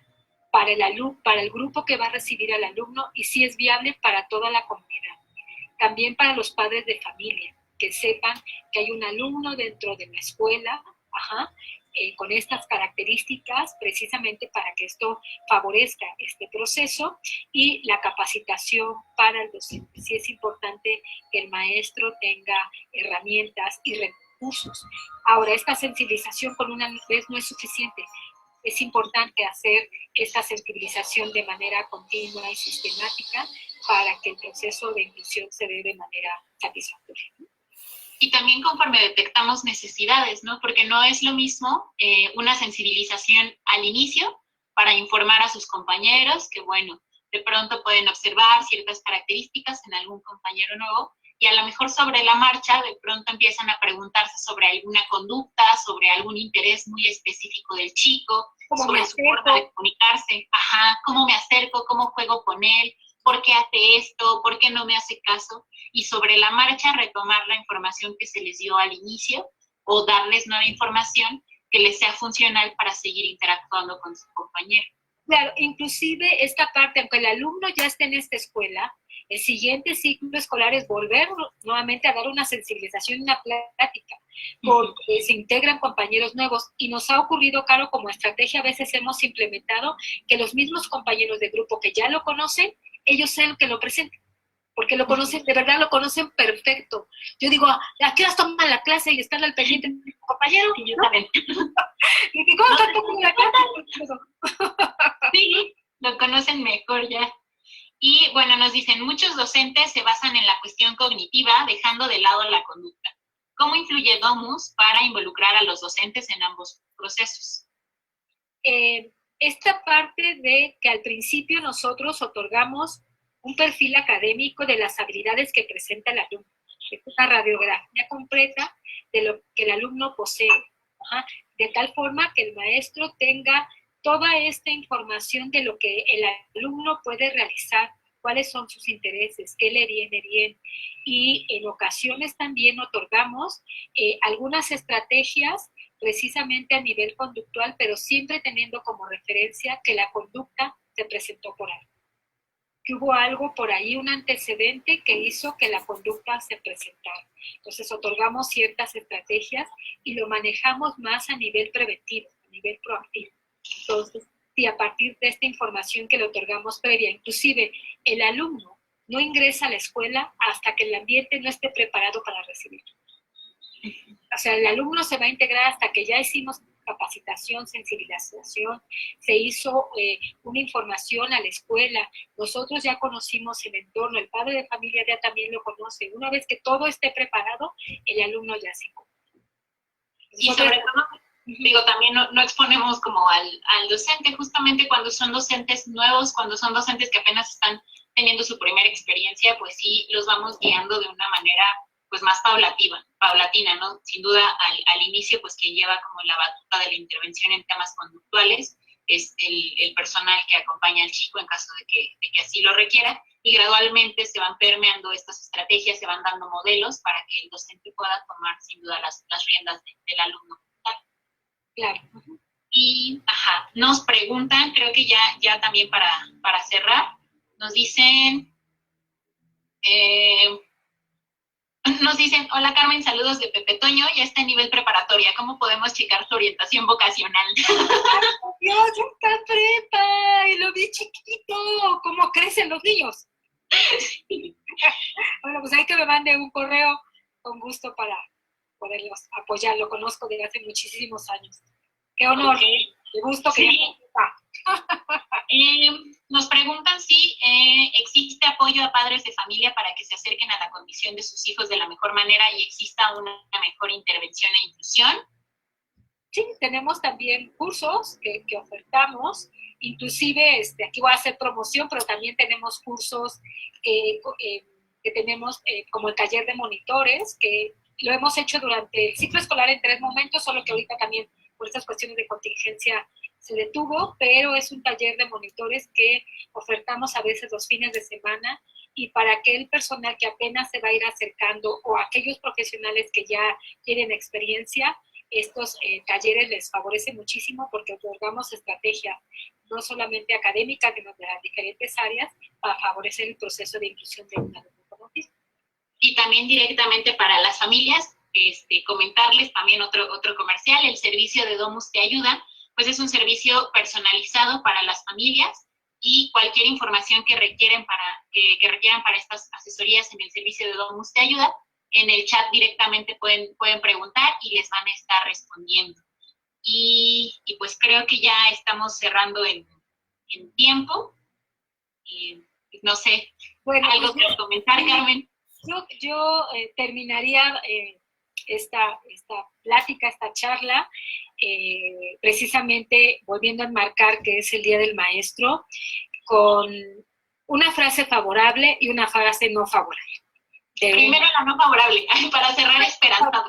para el grupo que va a recibir al alumno, y si es viable para toda la comunidad. También para los padres de familia, que sepan que hay un alumno dentro de la escuela, con estas características, precisamente para que esto favorezca este proceso, y la capacitación para el docente. Sí es importante que el maestro tenga herramientas y recursos. Ahora, esta sensibilización con una vez no es suficiente. Es importante hacer esta sensibilización de manera continua y sistemática para que el proceso de inclusión se dé de manera satisfactoria. Y también conforme detectamos necesidades, ¿no? Porque no es lo mismo una sensibilización al inicio para informar a sus compañeros que, bueno, de pronto pueden observar ciertas características en algún compañero nuevo, y a lo mejor sobre la marcha de pronto empiezan a preguntarse sobre alguna conducta, sobre algún interés muy específico del chico, sobre su forma de comunicarse, cómo me acerco, cómo juego con él, por qué hace esto, por qué no me hace caso, y sobre la marcha retomar la información que se les dio al inicio o darles nueva información que les sea funcional para seguir interactuando con su compañero. Claro, inclusive esta parte, aunque el alumno ya esté en esta escuela, el siguiente ciclo escolar es volver nuevamente a dar una sensibilización, una plática, porque se integran compañeros nuevos, y nos ha ocurrido, Caro, como estrategia a veces hemos implementado que los mismos compañeros de grupo que ya lo conocen, ellos sean los que lo presenten, porque lo conocen, de verdad lo conocen perfecto. Yo digo, ¿a qué horas toman la clase? Y están al pendiente de mi compañero. Sí, yo también. ¿Y cómo están tomando la clase? Sí, lo conocen mejor ya. Y bueno, nos dicen, muchos docentes se basan en la cuestión cognitiva, dejando de lado la conducta. ¿Cómo influye Domus para involucrar a los docentes en ambos procesos? Esta parte de que al principio nosotros otorgamos un perfil académico de las habilidades que presenta el alumno, es una radiografía completa de lo que el alumno posee, de tal forma que el maestro tenga toda esta información de lo que el alumno puede realizar, cuáles son sus intereses, qué le viene bien, y en ocasiones también otorgamos algunas estrategias precisamente a nivel conductual, pero siempre teniendo como referencia que la conducta se presentó por algo. que hubo algo por ahí, un antecedente que hizo que la conducta se presentara. Entonces otorgamos ciertas estrategias y lo manejamos más a nivel preventivo, a nivel proactivo. Entonces, si a partir de esta información que le otorgamos previa, inclusive el alumno no ingresa a la escuela hasta que el ambiente no esté preparado para recibirlo. O sea, el alumno se va a integrar hasta que ya hicimos capacitación, sensibilización, se hizo una información a la escuela, nosotros ya conocimos el entorno, el padre de familia ya también lo conoce. Una vez que todo esté preparado, el alumno ya se incorpora. Y sobre todo, digo, también no exponemos como al docente, justamente cuando son docentes nuevos, cuando son docentes que apenas están teniendo su primera experiencia, pues sí, los vamos guiando de una manera pues más paulatina, ¿no? Sin duda, al inicio, pues quien lleva como la batuta de la intervención en temas conductuales es el personal que acompaña al chico en caso de que así lo requiera, y gradualmente se van permeando estas estrategias, se van dando modelos para que el docente pueda tomar sin duda las riendas del alumno. Claro. Y, nos preguntan, creo que ya también para cerrar, nos dicen, hola Carmen, saludos de Pepe Toño, ya está en nivel preparatoria, ¿cómo podemos checar su orientación vocacional? Dios, ya está prepa, y lo vi chiquito, ¿cómo crecen los niños? Bueno, pues hay que me mande un correo con gusto para poderlos apoyar, lo conozco desde hace muchísimos años. Qué honor, Okay. qué gusto que Sí. Nos preguntan si existe apoyo a padres de familia para que se acerquen a la condición de sus hijos de la mejor manera y exista una mejor intervención e inclusión. Sí, tenemos también cursos que ofertamos, inclusive aquí voy a hacer promoción, pero también tenemos cursos que tenemos como el taller de monitores, que lo hemos hecho durante el ciclo escolar en 3 momentos, solo que ahorita también por estas cuestiones de contingencia se detuvo, pero es un taller de monitores que ofertamos a veces los fines de semana, y para aquel personal que apenas se va a ir acercando o aquellos profesionales que ya tienen experiencia, estos talleres les favorecen muchísimo porque otorgamos estrategias no solamente académicas, sino de las diferentes áreas para favorecer el proceso de inclusión de un alumno con autismo. Y también directamente para las familias, comentarles también otro comercial, el servicio de Domus Te Ayuda, pues es un servicio personalizado para las familias, y cualquier información que requieran para estas asesorías en el servicio de Domus Te Ayuda, en el chat directamente pueden preguntar y les van a estar respondiendo. Y pues creo que ya estamos cerrando en tiempo. No sé, bueno, ¿algo pues que comentar, Carmen? Yo terminaría esta plática, esta charla, precisamente volviendo a enmarcar que es el Día del Maestro, con una frase favorable y una frase no favorable. Primero la no favorable, para cerrar esperanzado.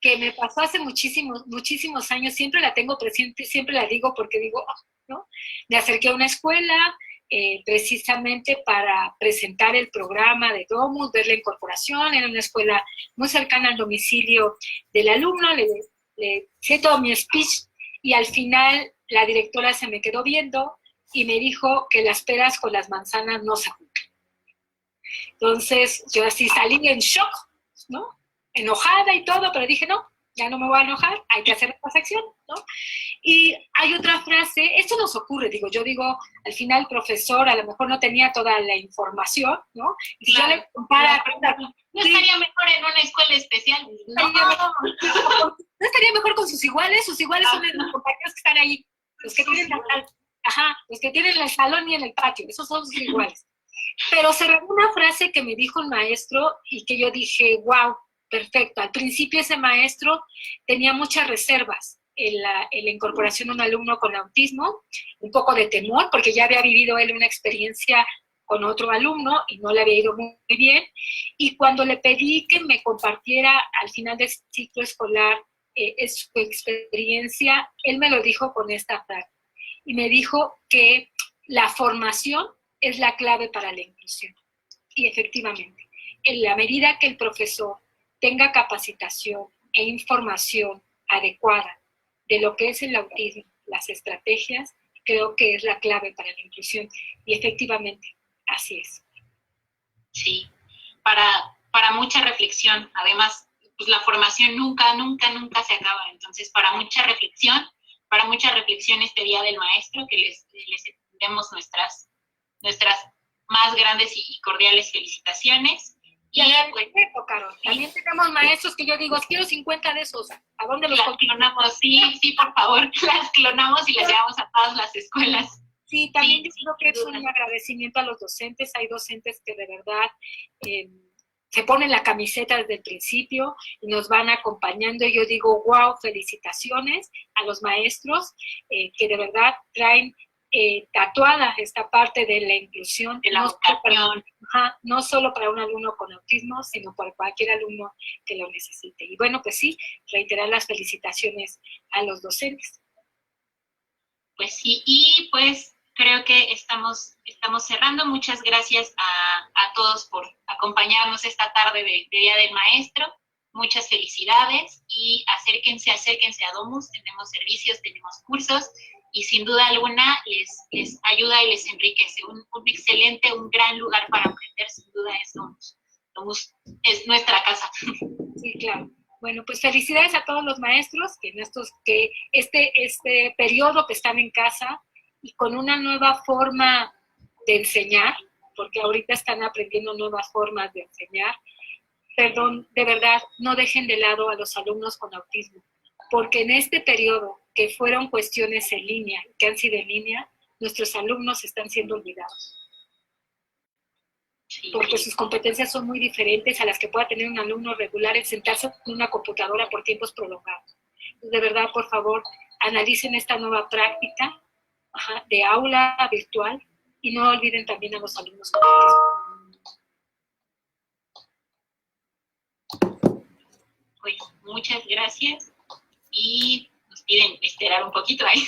Que me pasó hace muchísimos años, siempre la tengo presente, siempre la digo porque digo, ¿no? Me acerqué a una escuela precisamente para presentar el programa de Domus, ver la incorporación, era una escuela muy cercana al domicilio del alumno, le hice todo mi speech y al final la directora se me quedó viendo y me dijo que las peras con las manzanas no se juntan. Entonces yo así salí en shock, ¿no? Enojada y todo, pero dije, no, ya no me voy a enojar, hay que hacer esta sección, ¿no? Y hay otra frase, esto nos ocurre, yo digo, al final el profesor a lo mejor no tenía toda la información, ¿no? Y si claro, yo le compara... ¿No estaría mejor en una escuela especial? No estaría mejor con sus iguales son los compañeros que están ahí, los que tienen los que tienen el salón y en el patio, esos son sus iguales. Pero se reveló una frase que me dijo un maestro y que yo dije, wow, perfecto. Al principio ese maestro tenía muchas reservas en la incorporación de un alumno con autismo, un poco de temor, porque ya había vivido él una experiencia con otro alumno y no le había ido muy bien. Y cuando le pedí que me compartiera al final del ciclo escolar su experiencia, él me lo dijo con esta frase. Y me dijo que la formación es la clave para la inclusión. Y efectivamente, en la medida que el profesor tenga capacitación e información adecuada de lo que es el autismo, las estrategias, creo que es la clave para la inclusión. Y efectivamente, Así es. Sí, para mucha reflexión. Además, pues la formación nunca se acaba. Entonces, para mucha reflexión este Día del Maestro, que les demos nuestras más grandes y cordiales felicitaciones. Y Carol, también tenemos maestros que yo digo, quiero 50 de esos. ¿A dónde los clonamos? Sí, por favor, las clonamos y las llevamos a todas las escuelas. Sí, también yo creo que es un agradecimiento a los docentes. Hay docentes que de verdad se ponen la camiseta desde el principio y nos van acompañando. Y yo digo, wow, felicitaciones a los maestros que de verdad traen tatuada esta parte de la inclusión, de la vocación. No solo para un alumno con autismo, sino para cualquier alumno que lo necesite. Y bueno, pues sí, reiterar las felicitaciones a los docentes. Pues sí, y pues creo que estamos cerrando. Muchas gracias a todos por acompañarnos esta tarde de Día del Maestro. Muchas felicidades y acérquense a Domus. Tenemos servicios, tenemos cursos y sin duda alguna les ayuda y les enriquece. Un excelente, un gran lugar para aprender, sin duda es Domus. Domus es nuestra casa. Sí, claro. Bueno, pues felicidades a todos los maestros que este periodo que están en casa y con una nueva forma de enseñar, porque ahorita están aprendiendo nuevas formas de enseñar. Perdón, de verdad, no dejen de lado a los alumnos con autismo, porque en este periodo que fueron cuestiones en línea, que han sido en línea, nuestros alumnos están siendo olvidados. Porque sus competencias son muy diferentes a las que pueda tener un alumno regular en sentarse en una computadora por tiempos prolongados. Entonces, de verdad, por favor, analicen esta nueva práctica de aula virtual y no olviden también a los alumnos con autismo. Pues muchas gracias y nos piden esperar un poquito ahí.